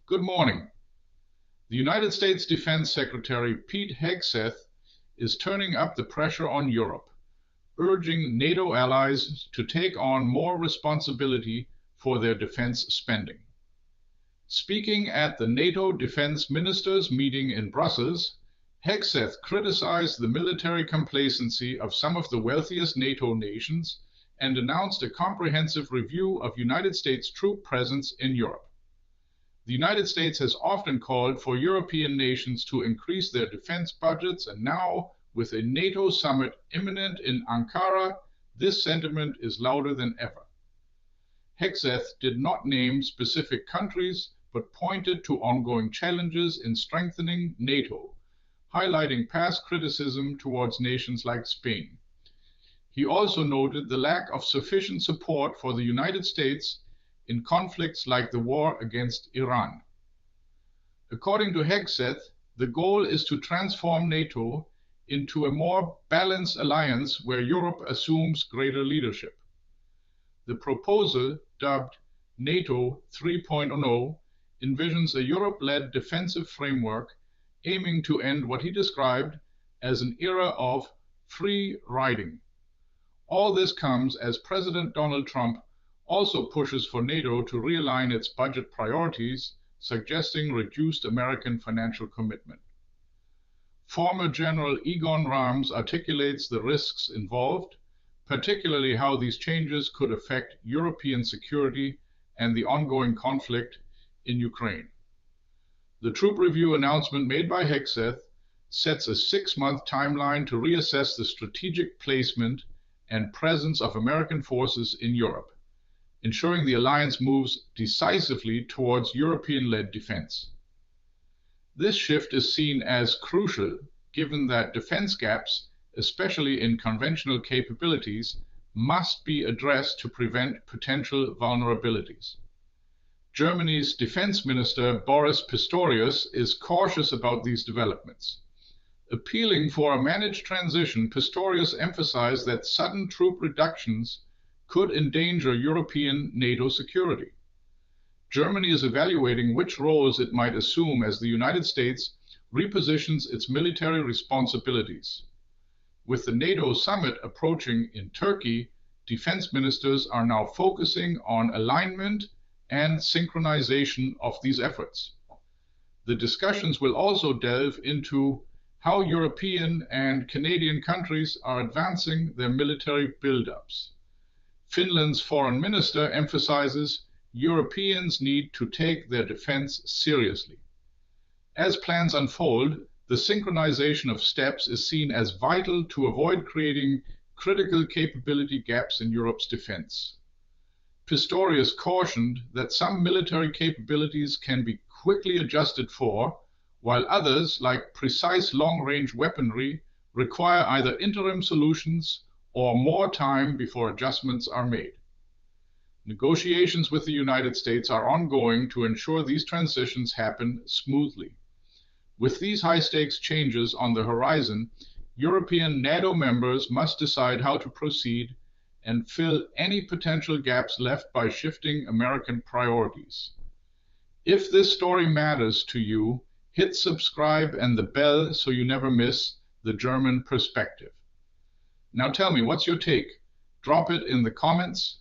Good morning. The United States Defense Secretary Pete Hegseth is turning up the pressure on Europe, urging NATO allies to take on more responsibility for their defense spending. Speaking at the NATO Defense Ministers meeting in Brussels, Hegseth criticized the military complacency of some of the wealthiest NATO nations and announced a comprehensive review of United States troop presence in Europe. The United States has often called for European nations to increase their defense budgets, and now, with a NATO summit imminent in Ankara, this sentiment is louder than ever. Hegseth did not name specific countries, but pointed to ongoing challenges in strengthening NATO, highlighting past criticism towards nations like Spain. He also noted the lack of sufficient support for the United States in conflicts like the war against Iran. According to Hegseth, the goal is to transform NATO into a more balanced alliance where Europe assumes greater leadership. The proposal, dubbed NATO 3.0, envisions a Europe-led defensive framework aiming to end what he described as an era of free riding. All this comes as President Donald Trump also pushes for NATO to realign its budget priorities, suggesting reduced American financial commitment. Former General Egon Ramms articulates the risks involved, particularly how these changes could affect European security and the ongoing conflict in Ukraine. The troop review announcement made by Hegseth sets a 6-month timeline to reassess the strategic placement and presence of American forces in Europe, ensuring the alliance moves decisively towards European-led defense. This shift is seen as crucial given that defense gaps, especially in conventional capabilities, must be addressed to prevent potential vulnerabilities. Germany's defense minister Boris Pistorius is cautious about these developments. Appealing for a managed transition, Pistorius emphasized that sudden troop reductions could endanger European NATO security. Germany is evaluating which roles it might assume as the United States repositions its military responsibilities. With the NATO summit approaching in Turkey, defense ministers are now focusing on alignment and synchronization of these efforts. The discussions will also delve into how European and Canadian countries are advancing their military buildups. Finland's foreign minister emphasizes Europeans need to take their defense seriously. As plans unfold, the synchronization of steps is seen as vital to avoid creating critical capability gaps in Europe's defense. Pistorius cautioned that some military capabilities can be quickly adjusted for, while others, like precise long-range weaponry, require either interim solutions or more time before adjustments are made. Negotiations with the United States are ongoing to ensure these transitions happen smoothly. With these high-stakes changes on the horizon, European NATO members must decide how to proceed and fill any potential gaps left by shifting American priorities. If this story matters to you, hit subscribe and the bell so you never miss the German perspective. Now tell me, what's your take? Drop it in the comments.